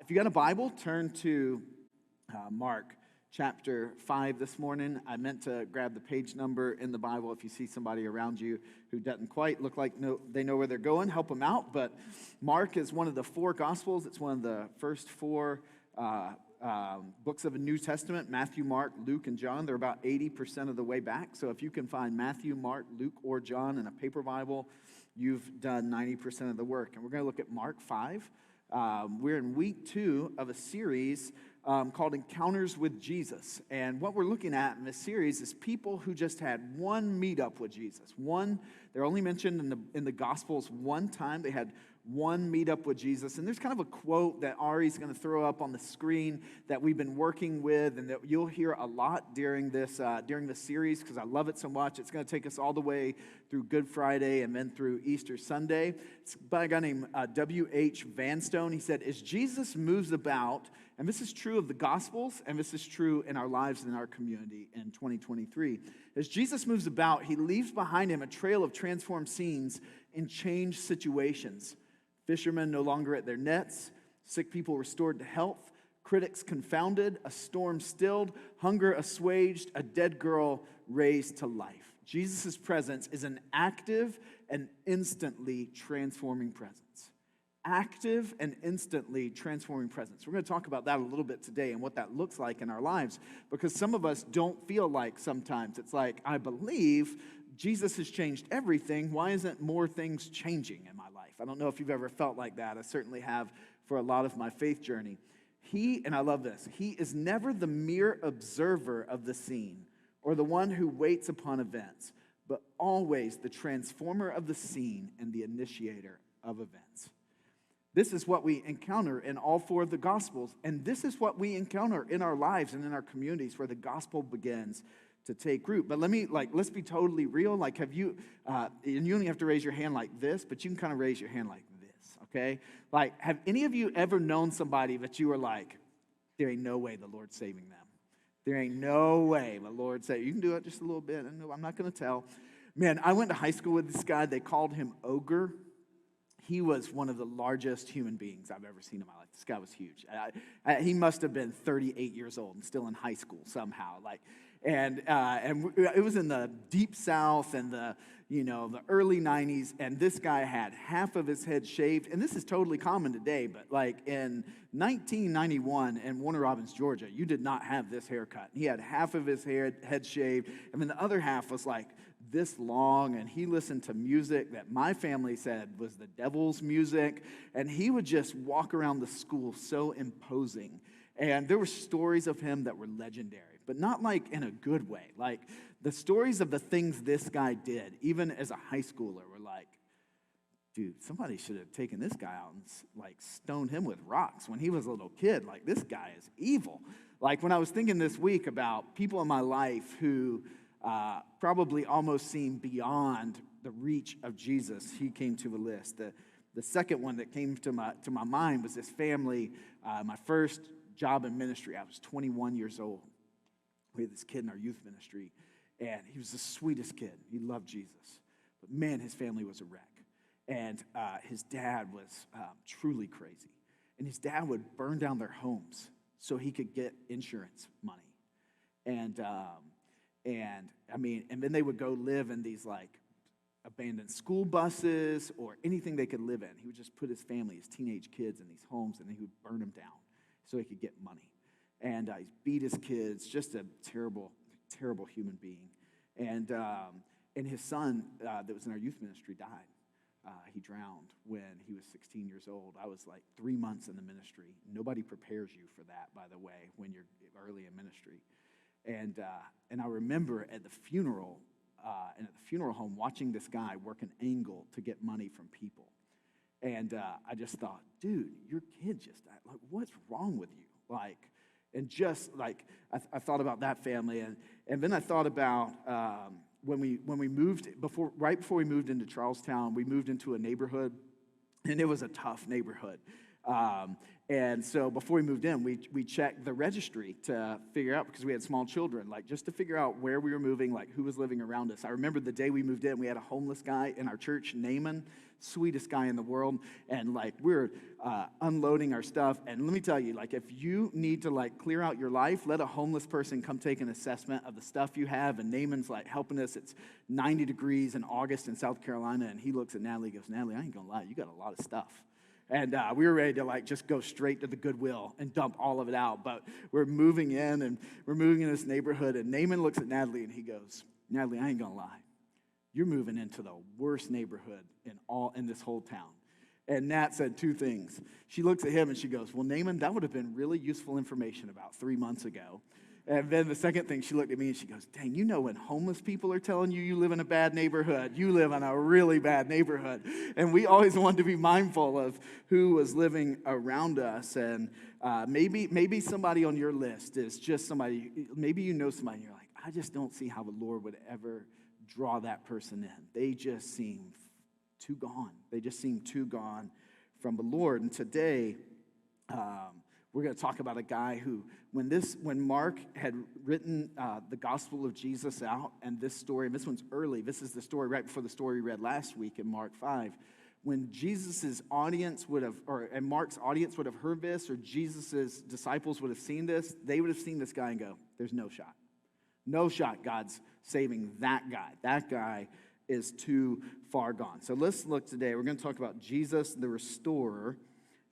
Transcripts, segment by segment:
If you got a Bible, turn to Mark chapter 5 this morning. I meant to grab the page number in the Bible. If you see somebody around you who doesn't quite look like they know where they're going, help them out. But Mark is one of the four Gospels. It's one of the first four books of the New Testament: Matthew, Mark, Luke, and John. They're about 80% of the way back. So if you can find Matthew, Mark, Luke, or John in a paper Bible, you've done 90% of the work. And we're going to look at Mark 5. We're in week 2 of a series called Encounters with Jesus. And what we're looking at in this series is people who just had one meetup with Jesus. They're only mentioned in the Gospels one time. They had one meetup with Jesus. And there's kind of a quote that Ari's going to throw up on the screen that we've been working with and that you'll hear a lot during this series because I love it so much. It's going to take us all the way through Good Friday and then through Easter Sunday. It's by a guy named W.H. Vanstone. He said, as Jesus moves about, and this is true of the Gospels, and this is true in our lives and in our community in 2023. As Jesus moves about, he leaves behind him a trail of transformed scenes in changed situations. Fishermen no longer at their nets, sick people restored to health, critics confounded, a storm stilled, hunger assuaged, a dead girl raised to life. Jesus' presence is an active and instantly transforming presence. Active and instantly transforming presence. We're going to talk about that a little bit today and what that looks like in our lives, because some of us don't feel like sometimes it's like, I believe Jesus has changed everything. Why isn't more things changing in my life? I don't know if you've ever felt like that. I certainly have for a lot of my faith journey. And I love this, he is never the mere observer of the scene or the one who waits upon events, but always the transformer of the scene and the initiator of events. This is what we encounter in all four of the Gospels, and this is what we encounter in our lives and in our communities where the gospel begins to take root. But let's be totally real. Have you, and you only have to raise your hand like this, but you can kind of raise your hand like this, okay? Have any of you ever known somebody that you were like, there ain't no way the Lord's saving them? There ain't no way the Lord's saving. You can do it just a little bit. I'm not going to tell. Man, I went to high school with this guy. They called him Ogre. He was one of the largest human beings I've ever seen in my life. This guy was huge. He must have been 38 years old and still in high school somehow. And it was in the deep South and the early 90s. And this guy had half of his head shaved. And this is totally common today. But in 1991 in Warner Robins, Georgia, you did not have this haircut. He had half of his head shaved. And then the other half was this long, and he listened to music that my family said was the devil's music, and he would just walk around the school so imposing. And there were stories of him that were legendary, but not in a good way. The stories of the things this guy did, even as a high schooler, were dude, somebody should have taken this guy out and stoned him with rocks when he was a little kid. This guy is evil. When I was thinking this week about people in my life who probably almost seem beyond the reach of Jesus, he came to the list. The second one that came to my mind was this family. My first job in ministry, I was 21 years old. We had this kid in our youth ministry, and he was the sweetest kid. He loved Jesus. But man, his family was a wreck. And his dad was truly crazy. And his dad would burn down their homes so he could get insurance money. And then they would go live in these abandoned school buses or anything they could live in. He would just put his family, his teenage kids, in these homes, and he would burn them down so he could get money. And he beat his kids, just a terrible, terrible human being. And his son that was in our youth ministry died. He drowned when he was 16 years old. I was 3 months in the ministry. Nobody prepares you for that, by the way, when you're early in ministry. And I remember at the funeral, and at the funeral home, watching this guy work an angle to get money from people. And I just thought, dude, your kid just died. What's wrong with you? I thought about that family, and then I thought about when we moved right before we moved into Charlestown, we moved into a neighborhood, and it was a tough neighborhood. And so before we moved in, we checked the registry to figure out, because we had small children, like just to figure out where we were moving, like who was living around us. I remember the day we moved in, we had a homeless guy in our church, Naaman, sweetest guy in the world. And like we were unloading our stuff. And let me tell you, like if you need to like clear out your life, let a homeless person come take an assessment of the stuff you have. And Naaman's like helping us. It's 90 degrees in August in South Carolina. And he looks at Natalie and goes, Natalie, I ain't gonna lie, you got a lot of stuff. And we were ready to like just go straight to the Goodwill and dump all of it out. But we're moving in and we're moving in this neighborhood. And Naaman looks at Natalie and he goes, Natalie, I ain't gonna lie. You're moving into the worst neighborhood in this whole town. And Nat said two things. She looks at him and she goes, well, Naaman, that would have been really useful information about 3 months ago. And then the second thing, she looked at me and she goes, dang, you know when homeless people are telling you you live in a bad neighborhood, you live in a really bad neighborhood. And we always wanted to be mindful of who was living around us. And maybe somebody on your list is just somebody, maybe you know somebody and you're like, I just don't see how the Lord would ever draw that person in. They just seem too gone. They just seem too gone from the Lord. And today, we're going to talk about a guy who, when Mark had written the Gospel of Jesus out, and this one's early, this is the story right before the story we read last week in Mark 5, when Jesus's audience and Mark's audience would have heard this, or Jesus's disciples would have seen this, they would have seen this guy and go, there's no shot. No shot God's saving that guy. That guy is too far gone. So let's look today. We're going to talk about Jesus the Restorer.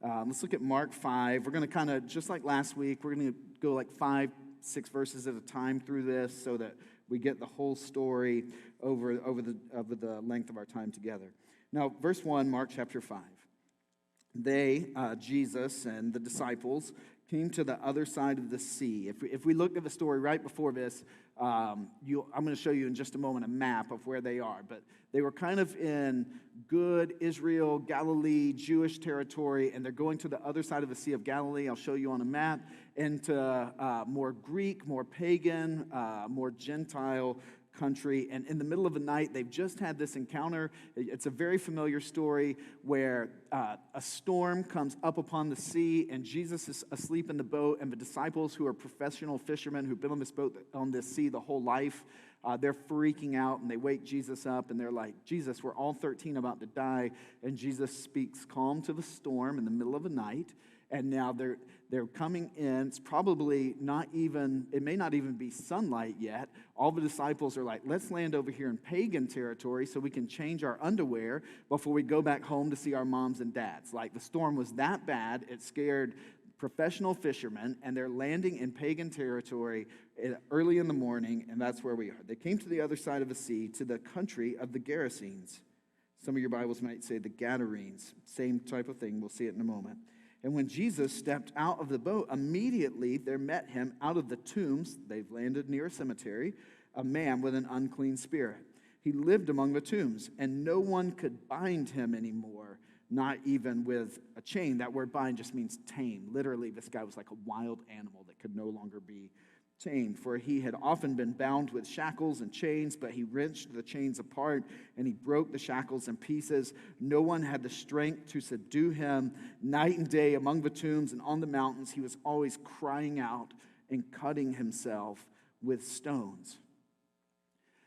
Let's look at Mark 5. We're going to kind of, just like last week, we're going to go like 5, 6 verses at a time through this so that we get the whole story over the length of our time together. Now, verse 1, Mark chapter 5. They, Jesus and the disciples, came to the other side of the sea. If we look at the story right before this, I'm going to show you in just a moment a map of where they are. But they were kind of in good Israel, Galilee, Jewish territory, and they're going to the other side of the Sea of Galilee. I'll show you on a map, into more Greek, more pagan, more Gentile country. And in the middle of the night, they've just had this encounter. It's a very familiar story where a storm comes up upon the sea, and Jesus is asleep in the boat, and the disciples, who are professional fishermen who've been on this boat, on this sea the whole life, they're freaking out, and they wake Jesus up, and they're like, Jesus, we're all 13 about to die. And Jesus speaks calm to the storm in the middle of the night. And now they're coming in. It's probably not even, it may not even be sunlight yet. All the disciples are like, let's land over here in pagan territory so we can change our underwear before we go back home to see our moms and dads. Like the storm was that bad, it scared professional fishermen, and they're landing in pagan territory early in the morning, and that's where we are. They came to the other side of the sea, to the country of the Gerasenes. Some of your Bibles might say the Gadarenes. Same type of thing. We'll see it in a moment. And when Jesus stepped out of the boat, immediately there met him out of the tombs, they've landed near a cemetery, a man with an unclean spirit. He lived among the tombs, and no one could bind him anymore, not even with a chain. That word bind just means tame. Literally, this guy was like a wild animal that could no longer be tamed, for he had often been bound with shackles and chains, but he wrenched the chains apart and he broke the shackles in pieces. No one had the strength to subdue him. Night and day among the tombs and on the mountains, he was always crying out and cutting himself with stones.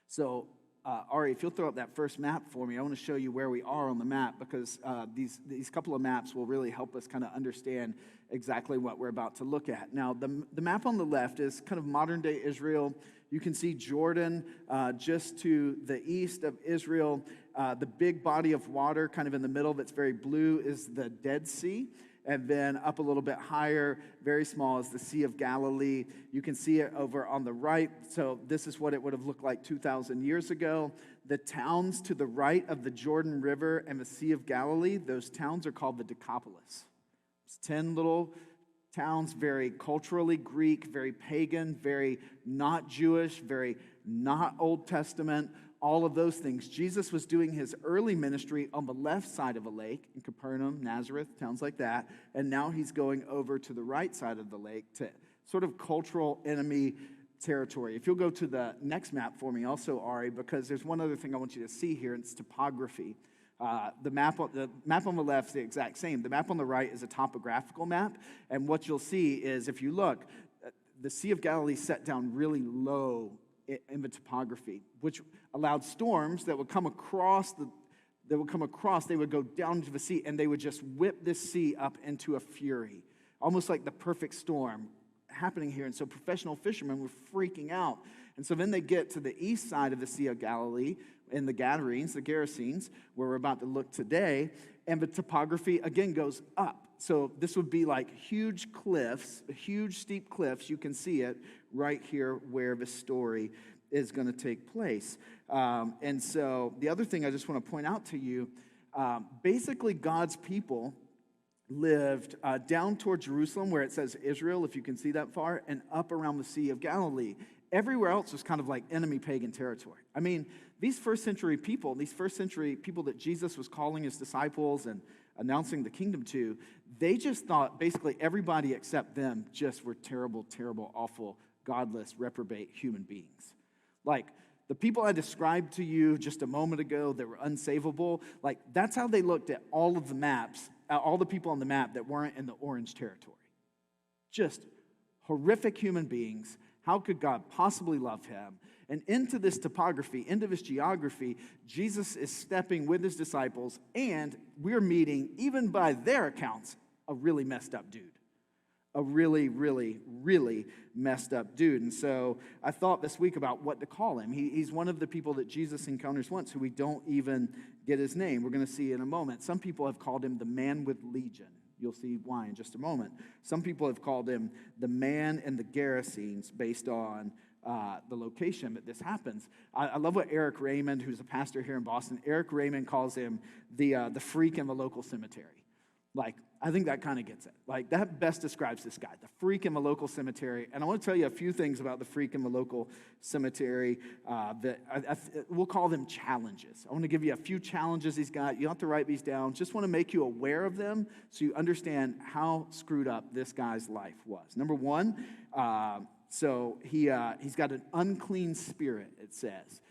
So, Ari, if you'll throw up that first map for me, I want to show you where we are on the map, because these couple of maps will really help us kind of understand exactly what we're about to look at. Now, the map on the left is kind of modern-day Israel. You can see Jordan just to the east of Israel. The big body of water kind of in the middle that's very blue is the Dead Sea. And then up a little bit higher, very small, is the Sea of Galilee. You can see it over on the right. So this is what it would have looked like 2,000 years ago. The towns to the right of the Jordan River and the Sea of Galilee, those towns are called the Decapolis. It's 10 little towns, very culturally Greek, very pagan, very not Jewish, very not Old Testament, all of those things. Jesus was doing his early ministry on the left side of a lake in Capernaum, Nazareth, towns like that. And now he's going over to the right side of the lake to sort of cultural enemy territory. If you'll go to the next map for me also, Ari, because there's one other thing I want you to see here, and it's topography. The map on the left is the exact same. The map on the right is a topographical map, and what you'll see is, if you look, the Sea of Galilee set down really low in the topography, which allowed storms that would come across they would go down into the sea, and they would just whip this sea up into a fury, almost like the perfect storm happening here. And so professional fishermen were freaking out. And so then they get to the east side of the Sea of Galilee, in the Gadarenes, the Gerasenes, where we're about to look today, and the topography again goes up. So this would be like huge cliffs, huge steep cliffs. You can see it right here where the story is going to take place. And so the other thing I just want to point out to you, basically God's people lived down toward Jerusalem, where it says Israel, if you can see that far, and up around the Sea of Galilee. Everywhere else was kind of like enemy pagan territory. I mean, these first century people that Jesus was calling his disciples and announcing the kingdom to, they just thought basically everybody except them just were terrible, terrible, awful, godless, reprobate human beings. Like the people I described to you just a moment ago that were unsavable, like that's how they looked at all of the maps, all the people on the map that weren't in the orange territory. Just horrific human beings. How could God possibly love him? And into this topography, into this geography, Jesus is stepping with his disciples, and we're meeting, even by their accounts, a really messed up dude. A really, really, really messed up dude. And so I thought this week about what to call him. He's one of the people that Jesus encounters once who we don't even get his name. We're going to see in a moment. Some people have called him the man with legion. You'll see why in just a moment. Some people have called him the man in the Gerasenes based on the location that this happens. I love what Eric Raymond, who's a pastor here in Boston, Eric Raymond calls him the freak in the local cemetery. Like, I think that kind of gets it. Like, that best describes this guy, the freak in the local cemetery. And I want to tell you a few things about the freak in the local cemetery that we'll call them challenges. I want to give you a few challenges he's got. You don't have to write these down. Just want to make you aware of them so you understand how screwed up this guy's life was. Number one, he's got an unclean spirit, it says.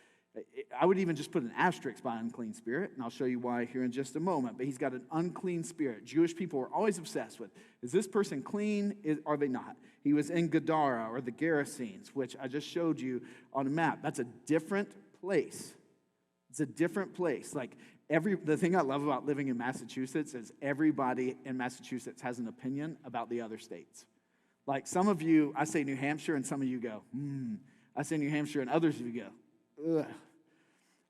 I would even just put an asterisk by unclean spirit, and I'll show you why here in just a moment. But he's got an unclean spirit. Jewish people were always obsessed with, is this person clean? Are they not? He was in Gadara, or the Gerasenes, which I just showed you on a map. That's a different place. It's a different place. Like the thing I love about living in Massachusetts is everybody in Massachusetts has an opinion about the other states. Like some of you, I say New Hampshire, and some of you go, I say New Hampshire, and others of you go, ugh.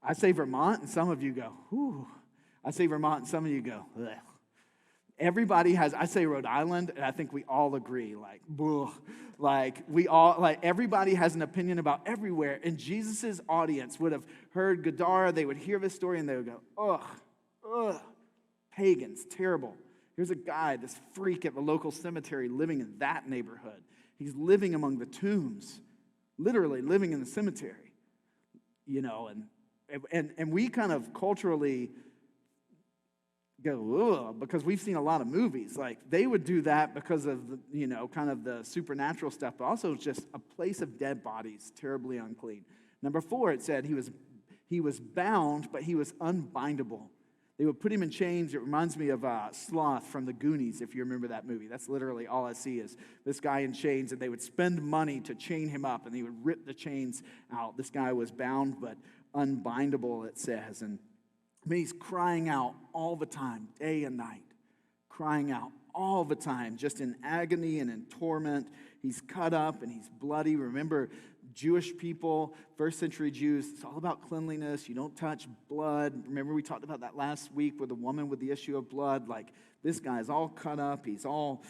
I say Vermont, and some of you go, whew. I say Vermont, and some of you go, ugh. Everybody has, I say Rhode Island, and I think we all agree, like, ugh. Everybody has an opinion about everywhere. And Jesus' audience would have heard Gadara, they would hear this story, and they would go, ugh, pagans, terrible. Here's a guy, this freak at the local cemetery living in that neighborhood. He's living among the tombs, literally living in the cemetery. You know, and we kind of culturally go, ugh, because we've seen a lot of movies. Like, they would do that because of, kind of the supernatural stuff, but also just a place of dead bodies, terribly unclean. Number 4, it said he was bound, but he was unbindable. They would put him in chains. It reminds me of Sloth from the Goonies, if you remember that movie. That's literally all I see is this guy in chains, and they would spend money to chain him up, and they would rip the chains out. This guy was bound but unbindable, it says. And I mean, he's crying out all the time, day and night, crying out all the time, just in agony and in torment. He's cut up and he's bloody. Remember, Jewish people, first century Jews, it's all about cleanliness. You don't touch blood. Remember we talked about that last week with the woman with the issue of blood. Like, this guy's all cut up. He's all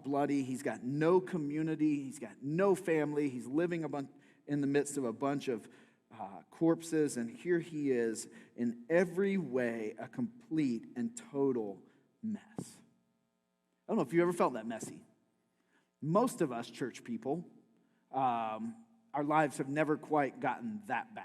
bloody. He's got no community. He's got no family. He's living in the midst of a bunch of corpses. And here he is in every way a complete and total mess. I don't know if you ever felt that messy. Most of us church people, our lives have never quite gotten that bad,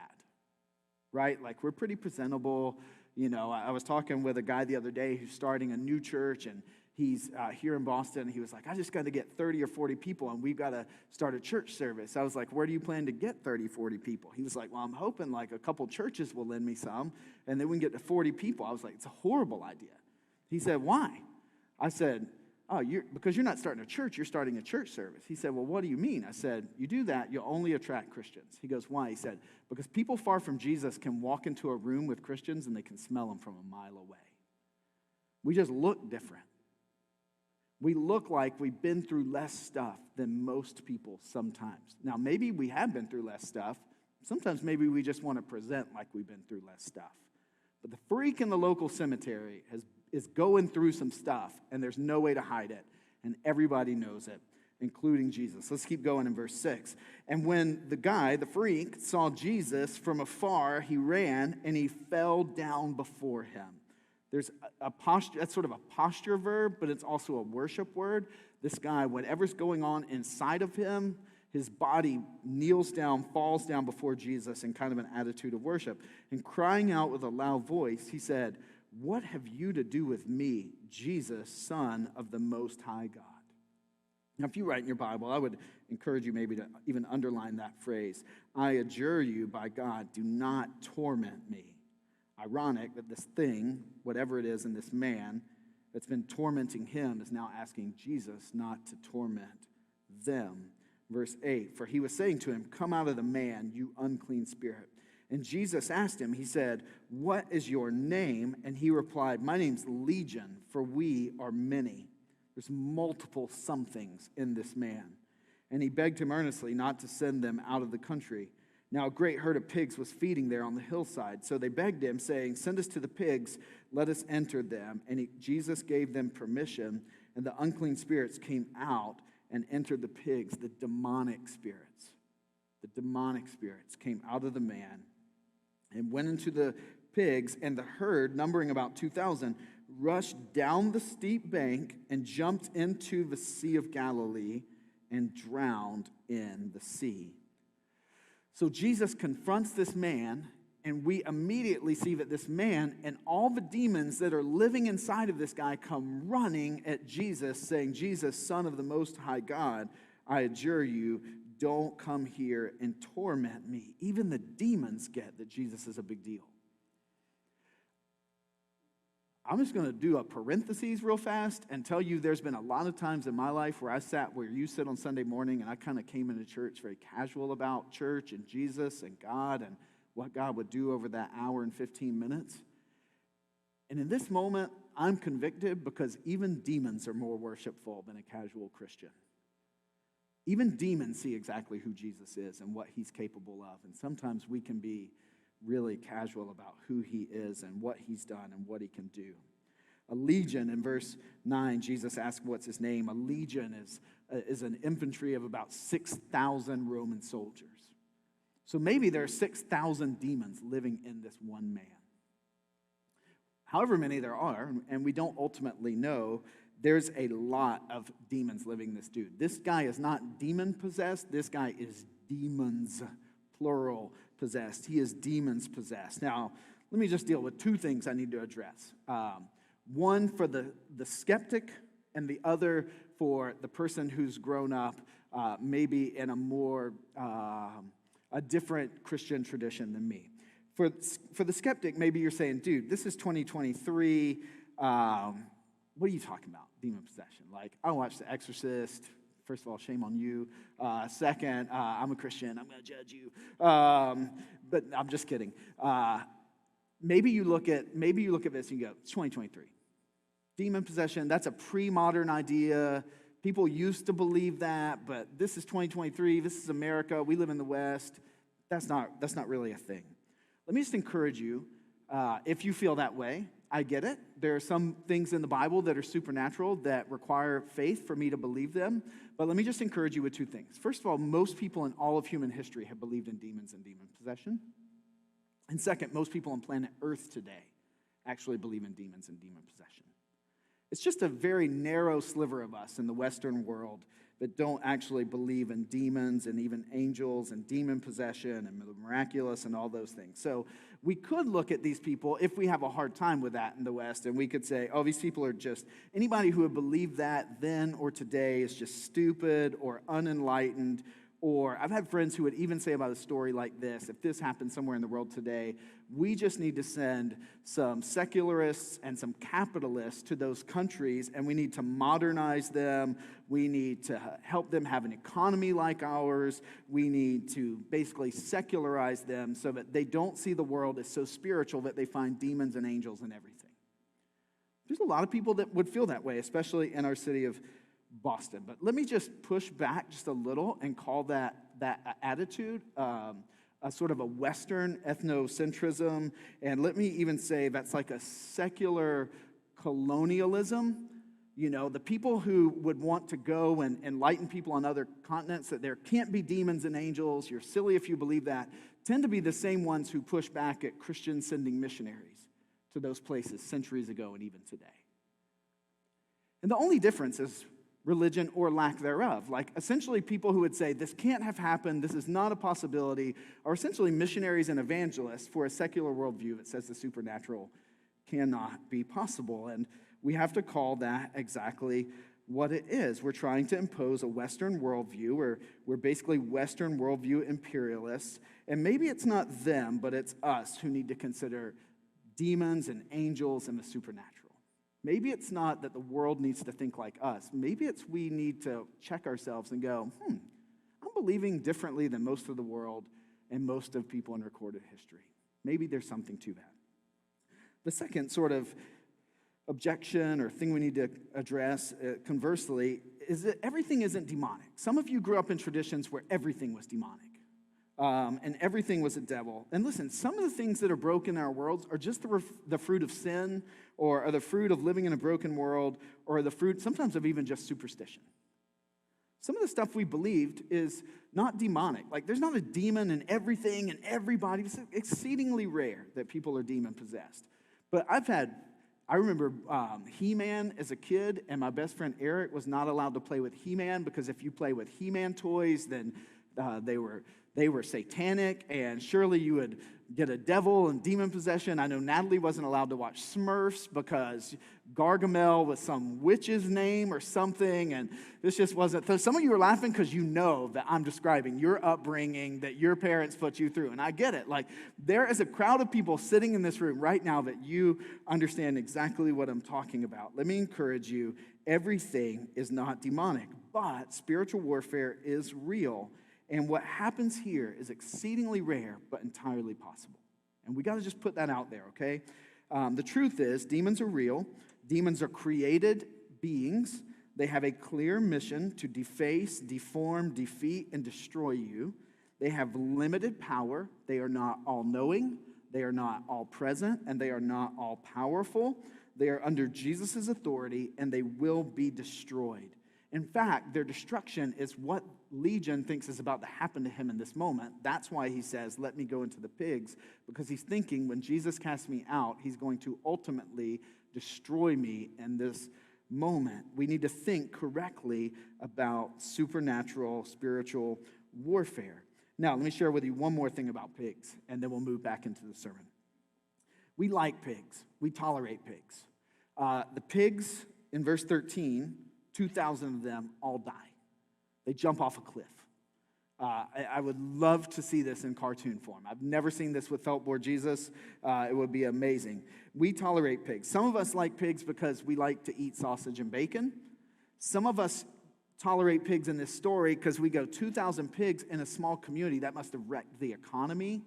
right? Like, we're pretty presentable. I was talking with a guy the other day who's starting a new church, and He's here in Boston. He was like, I just got to get 30 or 40 people, and we've got to start a church service. I was like, where do you plan to get 30, 40 people? He was like, well, I'm hoping like a couple churches will lend me some, and then we can get to 40 people. I was like, it's a horrible idea. He said, why? I said, because you're not starting a church, you're starting a church service. He said, well, what do you mean? I said, you do that, you'll only attract Christians. He goes, why? He said, because people far from Jesus can walk into a room with Christians and they can smell them from a mile away. We just look different. We look like we've been through less stuff than most people sometimes. Now, maybe we have been through less stuff. Sometimes maybe we just want to present like we've been through less stuff. But the freak in the local cemetery is going through some stuff, and there's no way to hide it. And everybody knows it, including Jesus. Let's keep going in verse 6. And when the freak, saw Jesus from afar, he ran and he fell down before him. There's a posture, that's sort of a posture verb, but it's also a worship word. This guy, whatever's going on inside of him, his body kneels down, falls down before Jesus in kind of an attitude of worship. And crying out with a loud voice, he said, what have you to do with me, Jesus, Son of the Most High God? Now, if you write in your Bible, I would encourage you maybe to even underline that phrase. I adjure you by God, do not torment me. Ironic that this thing, whatever it is in this man that's been tormenting him, is now asking Jesus not to torment them. Verse 8, for he was saying to him, come out of the man, you unclean spirit. And Jesus asked him, he said, what is your name? And he replied, my name's Legion, for we are many. There's multiple somethings in this man. And he begged him earnestly not to send them out of the country. Now a great herd of pigs was feeding there on the hillside. So they begged him, saying, send us to the pigs, let us enter them. And Jesus gave them permission, and the unclean spirits came out and entered the pigs. The demonic spirits came out of the man and went into the pigs, and the herd, numbering about 2,000, rushed down the steep bank and jumped into the Sea of Galilee and drowned in the sea. So Jesus confronts this man, and we immediately see that this man and all the demons that are living inside of this guy come running at Jesus, saying, Jesus, Son of the Most High God, I adjure you, don't come here and torment me. Even the demons get that Jesus is a big deal. I'm just going to do a parentheses real fast and tell you there's been a lot of times in my life where I sat where you sit on Sunday morning, and I kind of came into church very casual about church and Jesus and God and what God would do over that hour and 15 minutes. And in this moment, I'm convicted because even demons are more worshipful than a casual Christian. Even demons see exactly who Jesus is and what he's capable of. And sometimes we can be really casual about who he is and what he's done and what he can do. A legion, in verse 9, Jesus asked what's his name. A legion is an infantry of about 6,000 Roman soldiers. So maybe there are 6,000 demons living in this one man. However many there are, and we don't ultimately know, there's a lot of demons living in this dude. This guy is not demon-possessed. This guy is demons, plural, possessed. He is demons possessed. Now, let me just deal with two things I need to address. One for the skeptic, and the other for the person who's grown up maybe in a more, a different Christian tradition than me. For the skeptic, maybe you're saying, dude, this is 2023. What are you talking about? Demon possession. Like, I watched The Exorcist. First of all, shame on you. Second, I'm a Christian. I'm going to judge you. But I'm just kidding. Maybe you look at this and you go, it's 2023. Demon possession, that's a pre-modern idea. People used to believe that, but this is 2023. This is America. We live in the West. That's not really a thing. Let me just encourage you, if you feel that way, I get it. There are some things in the Bible that are supernatural that require faith for me to believe them. But let me just encourage you with two things. First of all, most people in all of human history have believed in demons and demon possession. And second, most people on planet Earth today actually believe in demons and demon possession. It's just a very narrow sliver of us in the Western world that don't actually believe in demons and even angels and demon possession and the miraculous and all those things. So we could look at these people if we have a hard time with that in the West, and we could say, oh, these people are just, anybody who would believe that then or today is just stupid or unenlightened. Or I've had friends who would even say about a story like this, if this happened somewhere in the world today, we just need to send some secularists and some capitalists to those countries, and we need to modernize them. We need to help them have an economy like ours. We need to basically secularize them so that they don't see the world as so spiritual that they find demons and angels and everything. There's a lot of people that would feel that way, especially in our city of Boston. But let me just push back just a little and call that attitude a sort of a Western ethnocentrism. And let me even say that's like a secular colonialism. You know, the people who would want to go and enlighten people on other continents that there can't be demons and angels, you're silly if you believe that, tend to be the same ones who push back at Christians sending missionaries to those places centuries ago and even today. And the only difference is religion or lack thereof. Like, essentially, people who would say, this can't have happened, this is not a possibility, are essentially missionaries and evangelists for a secular worldview that says the supernatural cannot be possible. And we have to call that exactly what it is. We're trying to impose a Western worldview. We're basically Western worldview imperialists. And maybe it's not them, but it's us who need to consider demons and angels and the supernatural. Maybe it's not that the world needs to think like us. Maybe it's we need to check ourselves and go, I'm believing differently than most of the world and most of people in recorded history. Maybe there's something to that. The second sort of objection or thing we need to address, conversely, is that everything isn't demonic. Some of you grew up in traditions where everything was demonic. And everything was a devil. And listen, some of the things that are broken in our worlds are just the fruit of sin, or are the fruit of living in a broken world, or the fruit sometimes of even just superstition. Some of the stuff we believed is not demonic. Like, there's not a demon in everything and everybody. It's exceedingly rare that people are demon possessed. But I remember He-Man as a kid, and my best friend Eric was not allowed to play with He-Man because if you play with He-Man toys, then they were satanic, and surely you would get a devil and demon possession. I know Natalie wasn't allowed to watch Smurfs because Gargamel was some witch's name or something, and this just wasn't. So some of you are laughing because you know that I'm describing your upbringing that your parents put you through, and I get it. Like, there is a crowd of people sitting in this room right now that you understand exactly what I'm talking about. Let me encourage you, everything is not demonic, but spiritual warfare is real. And what happens here is exceedingly rare, but entirely possible. And we got to just put that out there, okay? The truth is, demons are real. Demons are created beings. They have a clear mission to deface, deform, defeat, and destroy you. They have limited power. They are not all-knowing. They are not all-present, and they are not all-powerful. They are under Jesus' authority, and they will be destroyed. In fact, their destruction is what Legion thinks is about to happen to him in this moment. That's why he says, let me go into the pigs, because he's thinking when Jesus casts me out, he's going to ultimately destroy me in this moment. We need to think correctly about supernatural, spiritual warfare. Now, let me share with you one more thing about pigs, and then we'll move back into the sermon. We like pigs. We tolerate pigs. The pigs in verse 13, 2,000 of them all die. They jump off a cliff. I would love to see this in cartoon form. I've never seen this with Felt Board Jesus. It would be amazing. We tolerate pigs. Some of us like pigs because we like to eat sausage and bacon. Some of us tolerate pigs in this story because we go 2,000 pigs in a small community. That must have wrecked the economy.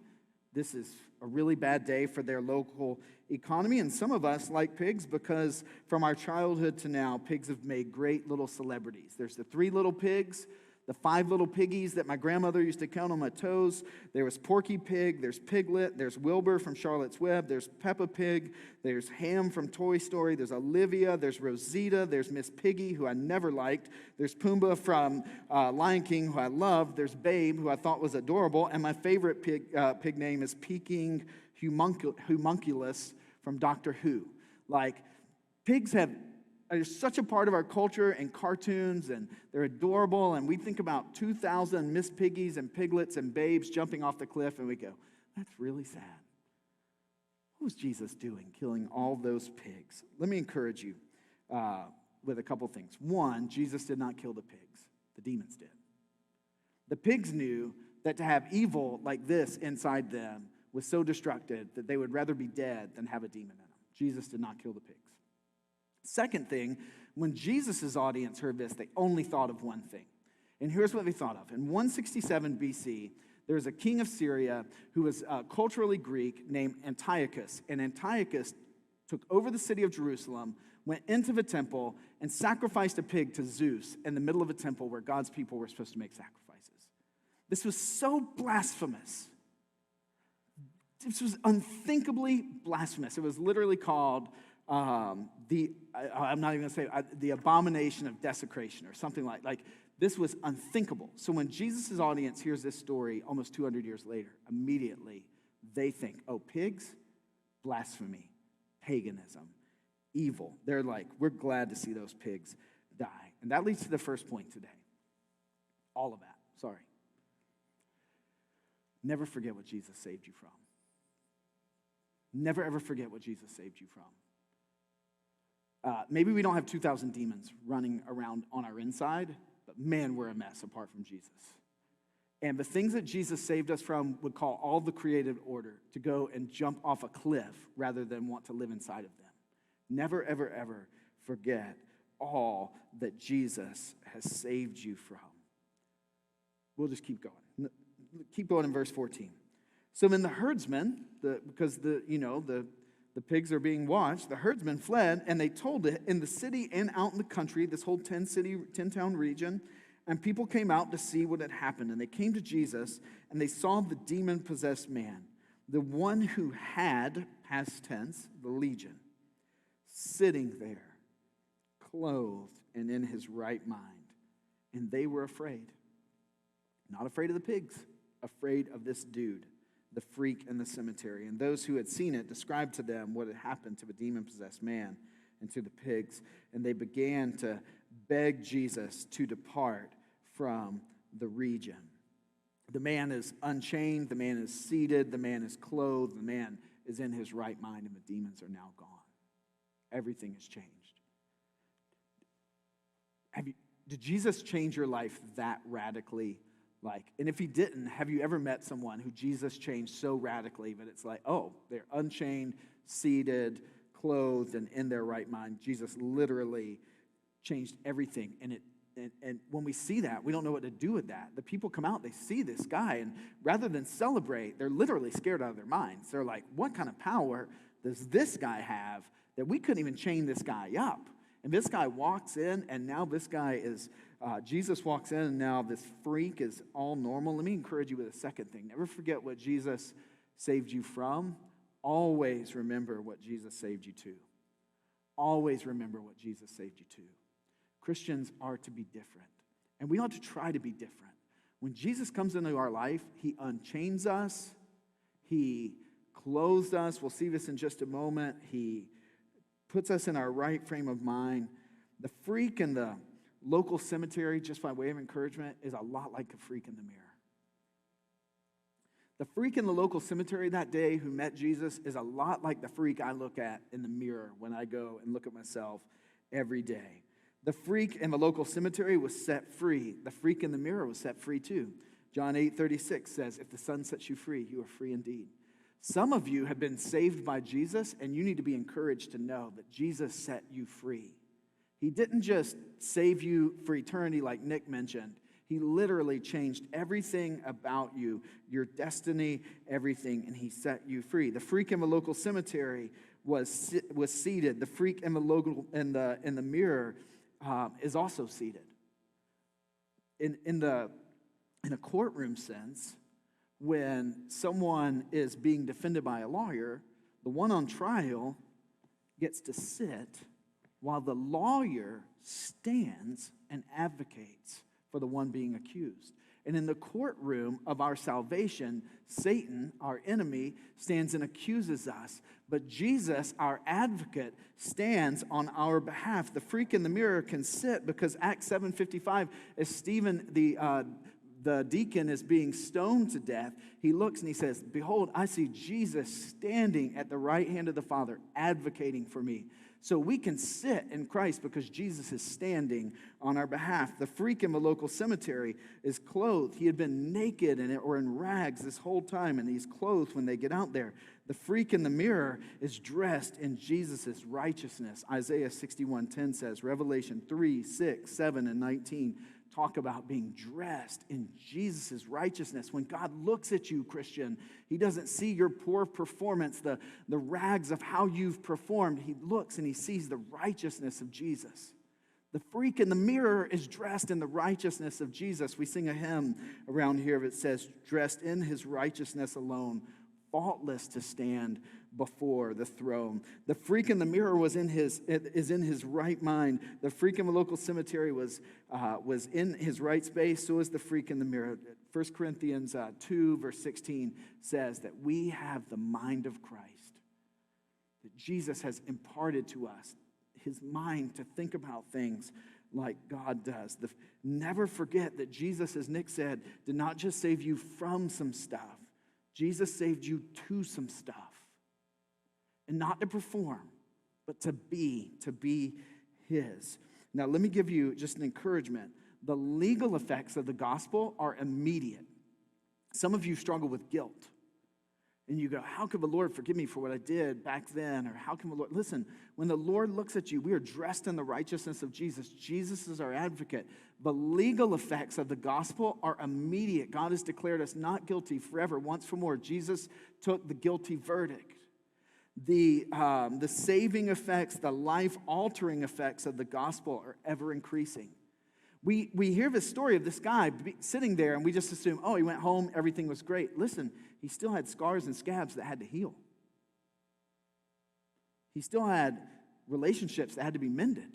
This is a really bad day for their local economy. And some of us like pigs because from our childhood to now, pigs have made great little celebrities. There's the 3 little pigs, the 5 little piggies that my grandmother used to count on my toes. There was Porky Pig, there's Piglet, there's Wilbur from Charlotte's Web, there's Peppa Pig, there's Ham from Toy Story, there's Olivia, there's Rosita, there's Miss Piggy, who I never liked, there's Pumbaa from Lion King, who I loved, there's Babe, who I thought was adorable, and my favorite pig name is Peking Homunculus from Doctor Who. Like, pigs have They're such a part of our culture and cartoons, and they're adorable. And we think about 2,000 Miss Piggies and piglets and babes jumping off the cliff, and we go, that's really sad. What was Jesus doing, killing all those pigs? Let me encourage you with a couple things. One, Jesus did not kill the pigs. The demons did. The pigs knew that to have evil like this inside them was so destructive that they would rather be dead than have a demon in them. Jesus did not kill the pigs. Second thing, when Jesus' audience heard this, they only thought of one thing. And here's what they thought of. In 167 BC, there was a king of Syria who was culturally Greek named Antiochus. And Antiochus took over the city of Jerusalem, went into the temple, and sacrificed a pig to Zeus in the middle of a temple where God's people were supposed to make sacrifices. This was so blasphemous. This was unthinkably blasphemous. It was literally called I'm not even going to say the abomination of desecration or something like this was unthinkable. So when Jesus' audience hears this story almost 200 years later, immediately they think, oh, pigs, blasphemy, paganism, evil. They're like, we're glad to see those pigs die. And that leads to the first point today. All of that, sorry. Never forget what Jesus saved you from. Never, ever forget what Jesus saved you from. Maybe we don't have 2,000 demons running around on our inside, but man, we're a mess apart from Jesus. And the things that Jesus saved us from would call all the created order to go and jump off a cliff rather than want to live inside of them. Never, ever, ever forget all that Jesus has saved you from. We'll just keep going. Keep going in verse 14. So then the herdsmen, because the pigs are being watched, the herdsmen fled, and they told it in the city and out in the country, this whole 10-town region, and people came out to see what had happened. And they came to Jesus, and they saw the demon-possessed man, the one who had, past tense, the legion, sitting there, clothed and in his right mind. And they were afraid. Not afraid of the pigs, afraid of this dude, the freak in the cemetery. And those who had seen it described to them what had happened to the demon-possessed man and to the pigs. And they began to beg Jesus to depart from the region. The man is unchained, the man is seated, the man is clothed, the man is in his right mind, and the demons are now gone. Everything has changed. Did Jesus change your life that radically? And if he didn't, have you ever met someone who Jesus changed so radically that it's like, oh, they're unchained, seated, clothed, and in their right mind? Jesus literally changed everything. And when we see that, we don't know what to do with that. The people come out, they see this guy, and rather than celebrate, they're literally scared out of their minds. They're like, what kind of power does this guy have that we couldn't even chain this guy up? And this guy walks in, and now this guy is, Jesus walks in, and now this freak is all normal. Let me encourage you with a second thing. Never forget what Jesus saved you from. Always remember what Jesus saved you to. Always remember what Jesus saved you to. Christians are to be different, and we ought to try to be different. When Jesus comes into our life, he unchains us. He clothes us. We'll see this in just a moment. He puts us in our right frame of mind. The freak in the local cemetery, just by way of encouragement, is a lot like the freak in the mirror. The freak in the local cemetery that day who met Jesus is a lot like the freak I look at in the mirror when I go and look at myself every day. The freak in the local cemetery was set free. The freak in the mirror was set free too. John 8:36 says, if the Son sets you free, you are free indeed. Some of you have been saved by Jesus, and you need to be encouraged to know that Jesus set you free. He didn't just save you for eternity like Nick mentioned. He literally changed everything about you, your destiny, everything, and he set you free. The freak in the local cemetery was seated. The freak in the mirror is also seated. In a courtroom sense, when someone is being defended by a lawyer, the one on trial gets to sit while the lawyer stands and advocates for the one being accused. And in the courtroom of our salvation, Satan, our enemy, stands and accuses us. But Jesus, our advocate, stands on our behalf. The freak in the mirror can sit because Acts 7:55, as Stephen, the deacon, is being stoned to death, he looks and he says, "Behold, I see Jesus standing at the right hand of the Father, advocating for me." So we can sit in Christ because Jesus is standing on our behalf. The freak in the local cemetery is clothed. He had been naked or in rags this whole time, and he's clothed when they get out there. The freak in the mirror is dressed in Jesus' righteousness. Isaiah 61:10 says, Revelation 3, 6, 7, and 19 talk about being dressed in Jesus' righteousness. When God looks at you, Christian, he doesn't see your poor performance, the rags of how you've performed. He looks and he sees the righteousness of Jesus. The freak in the mirror is dressed in the righteousness of Jesus. We sing a hymn around here that says, dressed in his righteousness alone, faultless to stand before the throne. The freak in the mirror is in his right mind. The freak in the local cemetery was in his right space. So is the freak in the mirror. 1 Corinthians 2, verse 16 says that we have the mind of Christ. That Jesus has imparted to us his mind to think about things like God does. Never forget that Jesus, as Nick said, did not just save you from some stuff. Jesus saved you to some stuff. And not to perform, but to be his. Now, let me give you just an encouragement. The legal effects of the gospel are immediate. Some of you struggle with guilt. And you go, how could the Lord forgive me for what I did back then? Or how can the Lord... Listen, when the Lord looks at you, we are dressed in the righteousness of Jesus. Jesus is our advocate. The legal effects of the gospel are immediate. God has declared us not guilty forever, once for more. Jesus took the guilty verdict. The saving effects, the life-altering effects of the gospel are ever increasing. We hear this story of this guy sitting there, and we just assume, oh, he went home, everything was great. Listen, he still had scars and scabs that had to heal. He still had relationships that had to be mended.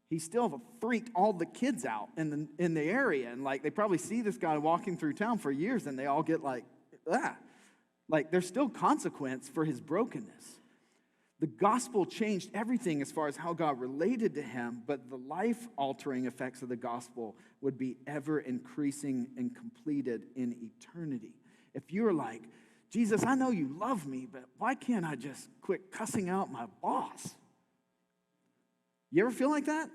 He still freaked all the kids out in the area, and like they probably see this guy walking through town for years, and they all get like, ah. Like, there's still consequence for his brokenness. The gospel changed everything as far as how God related to him, but the life-altering effects of the gospel would be ever increasing and completed in eternity. If you're like, Jesus, I know you love me, but why can't I just quit cussing out my boss? You ever feel like that?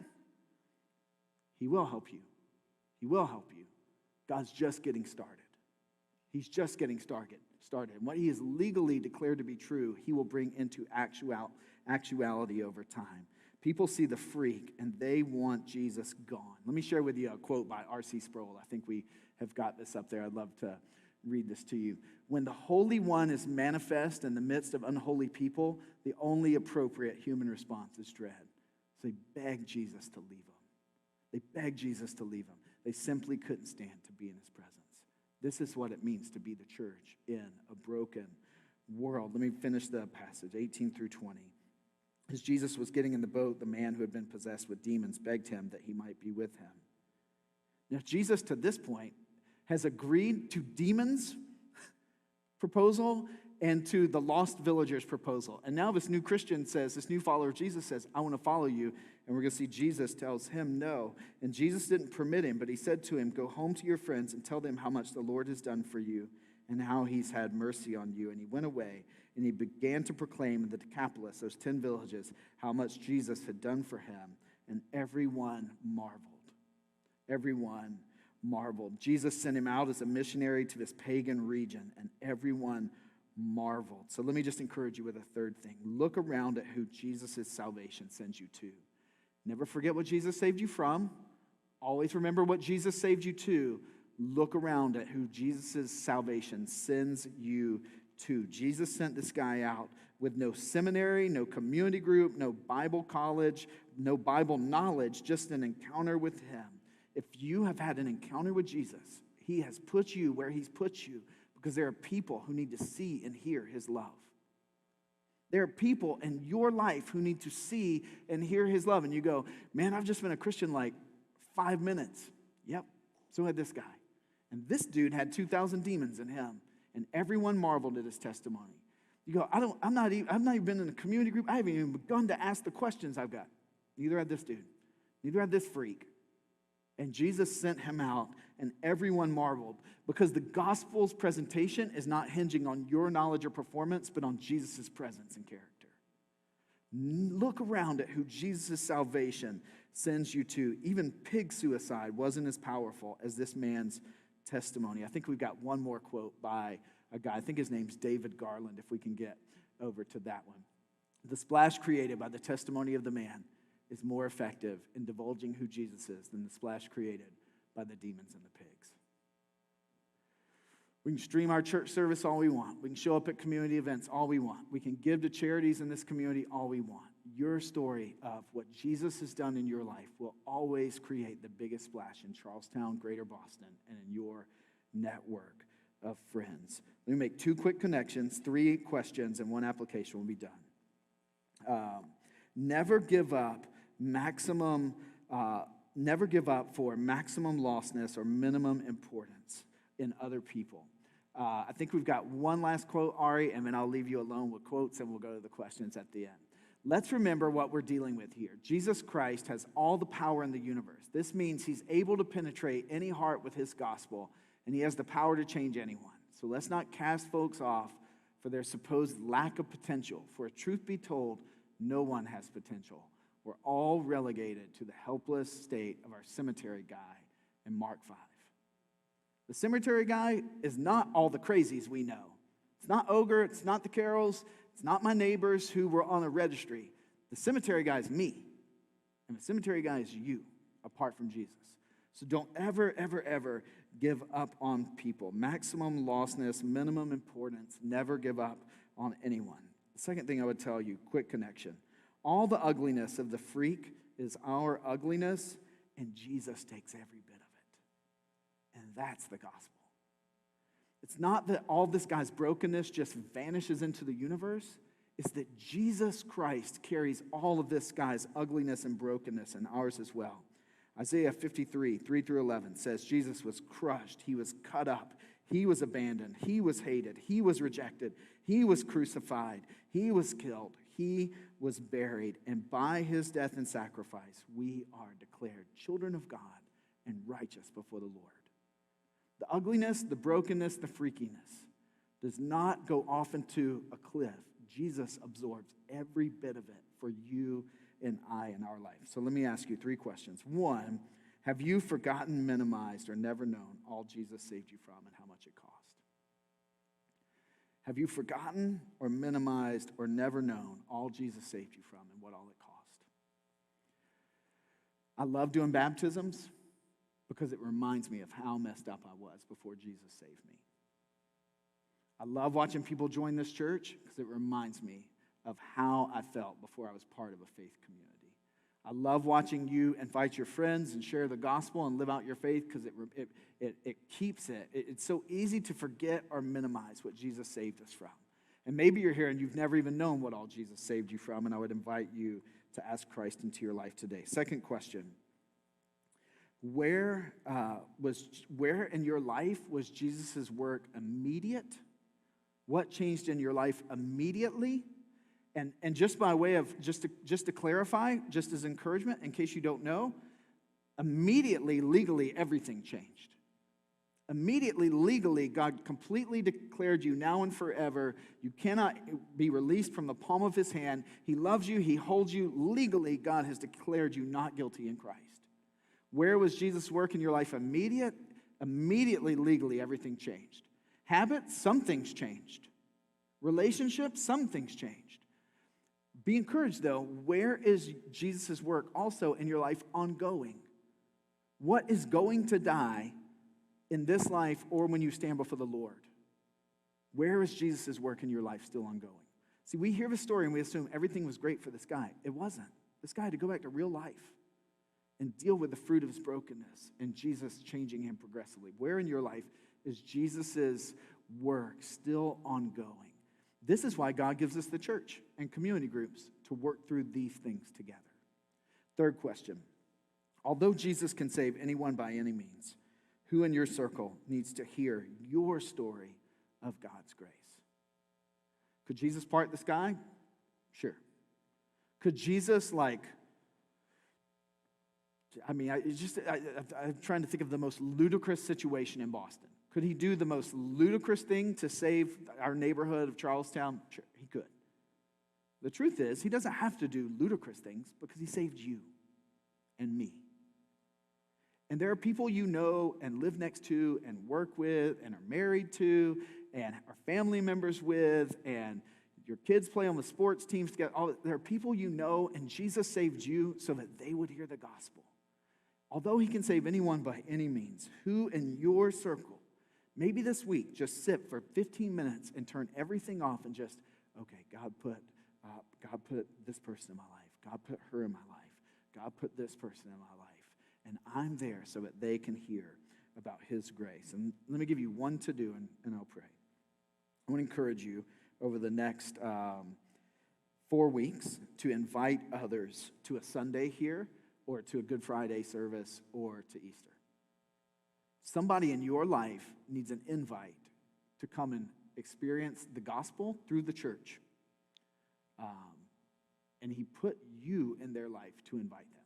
He will help you. He will help you. God's just getting started. He's just getting started. And what he has legally declared to be true, he will bring into actuality over time. People see the freak, and they want Jesus gone. Let me share with you a quote by R.C. Sproul. I think we have got this up there. I'd love to read this to you. When the Holy One is manifest in the midst of unholy people, the only appropriate human response is dread. So they beg Jesus to leave them. They beg Jesus to leave them. They simply couldn't stand to be in his presence. This is what it means to be the church in a broken world. Let me finish the passage, 18 through 20. As Jesus was getting in the boat, the man who had been possessed with demons begged him that he might be with him. Now, Jesus, to this point, has agreed to demons' proposal and to the lost villagers' proposal. And now this new Christian says, this new follower of Jesus says, I want to follow you. And we're going to see Jesus tells him no. And Jesus didn't permit him, but he said to him, go home to your friends and tell them how much the Lord has done for you and how he's had mercy on you. And he went away and he began to proclaim in the Decapolis, those 10 villages, how much Jesus had done for him. And everyone marveled. Everyone marveled. Jesus sent him out as a missionary to this pagan region, and everyone marveled. So let me just encourage you with a third thing. Look around at who Jesus' salvation sends you to. Never forget what Jesus saved you from. Always remember what Jesus saved you to. Look around at who Jesus' salvation sends you to. Jesus sent this guy out with no seminary, no community group, no Bible college, no Bible knowledge, just an encounter with him. If you have had an encounter with Jesus, he has put you where he's put you because there are people who need to see and hear his love. There are people in your life who need to see and hear his love. And you go, man, I've just been a Christian like 5 minutes. Yep, so had this guy. And this dude had 2,000 demons in him, and everyone marveled at his testimony. You go, I've not even been in a community group. I haven't even begun to ask the questions I've got. Neither had this dude. Neither had this freak. And Jesus sent him out, and everyone marveled, because the gospel's presentation is not hinging on your knowledge or performance, but on Jesus' presence and character. Look around at who Jesus' salvation sends you to. Even pig suicide wasn't as powerful as this man's testimony. I think we've got one more quote by a guy. I think his name's David Garland, if we can get over to that one. The splash created by the testimony of the man is more effective in divulging who Jesus is than the splash created by the demons and the pigs. We can stream our church service all we want. We can show up at community events all we want. We can give to charities in this community all we want. Your story of what Jesus has done in your life will always create the biggest splash in Charlestown, Greater Boston, and in your network of friends. Let me make 2 quick connections, 3 questions, and 1 application will be done. Never give up for maximum lostness or minimum importance in other people. I think we've got one last quote, Ari, and then I'll leave you alone with quotes, and we'll go to the questions at the end. Let's remember what we're dealing with here. Jesus Christ has all the power in the universe. This means he's able to penetrate any heart with his gospel, and he has the power to change anyone. So let's not cast folks off for their supposed lack of potential. For truth be told, no one has potential. We're all relegated to the helpless state of our cemetery guy in Mark 5. The cemetery guy is not all the crazies we know. It's not Ogre, it's not the Carols, it's not my neighbors who were on a registry. The cemetery guy is me, and the cemetery guy is you, apart from Jesus. So don't ever, ever, ever give up on people. Maximum lostness, minimum importance, never give up on anyone. The second thing I would tell you, quick connection. All the ugliness of the freak is our ugliness, and Jesus takes every bit of it. And that's the gospel. It's not that all this guy's brokenness just vanishes into the universe. It's that Jesus Christ carries all of this guy's ugliness and brokenness and ours as well. Isaiah 53, 3 through 11 says Jesus was crushed. He was cut up. He was abandoned. He was hated. He was rejected. He was crucified. He was killed. He was buried. And by his death and sacrifice, we are declared children of God and righteous before the Lord. The ugliness, the brokenness, the freakiness does not go off into a cliff. Jesus absorbs every bit of it for you and I in our life. So let me ask you 3 questions. 1, have you forgotten, minimized, or never known all Jesus saved you from and how much it cost? Have you forgotten or minimized or never known all Jesus saved you from and what all it cost? I love doing baptisms because it reminds me of how messed up I was before Jesus saved me. I love watching people join this church because it reminds me of how I felt before I was part of a faith community. I love watching you invite your friends and share the gospel and live out your faith because it keeps it. It's so easy to forget or minimize what Jesus saved us from. And maybe you're here and you've never even known what all Jesus saved you from, and I would invite you to ask Christ into your life today. Second question. Where in your life was Jesus' work immediate? What changed in your life immediately? And just by way of, just to clarify, just as encouragement, in case you don't know, immediately, legally, everything changed. Immediately, legally, God completely declared you now and forever. You cannot be released from the palm of his hand. He loves you. He holds you. Legally, God has declared you not guilty in Christ. Where was Jesus' work in your life immediately, legally, everything changed. Habits, some things changed. Relationships, some things changed. Be encouraged, though. Where is Jesus' work also in your life ongoing? What is going to die in this life or when you stand before the Lord? Where is Jesus' work in your life still ongoing? See, we hear the story and we assume everything was great for this guy. It wasn't. This guy had to go back to real life and deal with the fruit of his brokenness and Jesus changing him progressively. Where in your life is Jesus' work still ongoing? This is why God gives us the church and community groups to work through these things together. Third question. Although Jesus can save anyone by any means, Who in your circle needs to hear your story of God's grace? Could Jesus part the sky? Sure. Could Jesus, I'm trying to think of the most ludicrous situation in Boston. Could he do the most ludicrous thing to save our neighborhood of Charlestown? Sure, he could. The truth is, he doesn't have to do ludicrous things because he saved you and me. And there are people you know and live next to and work with and are married to and are family members with and your kids play on the sports teams together. There are people you know, and Jesus saved you so that they would hear the gospel. Although he can save anyone by any means, who in your circle, maybe this week, just sit for 15 minutes and turn everything off and just, okay, God put this person in my life. God put her in my life. God put this person in my life. And I'm there so that they can hear about his grace. And let me give you one to do, and I'll pray. I want to encourage you over the next 4 weeks to invite others to a Sunday here or to a Good Friday service or to Easter. Somebody in your life needs an invite to come and experience the gospel through the church. And he put you in their life to invite them.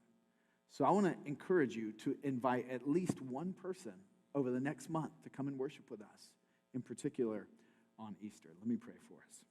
So I want to encourage you to invite at least one person over the next month to come and worship with us, in particular on Easter. Let me pray for us.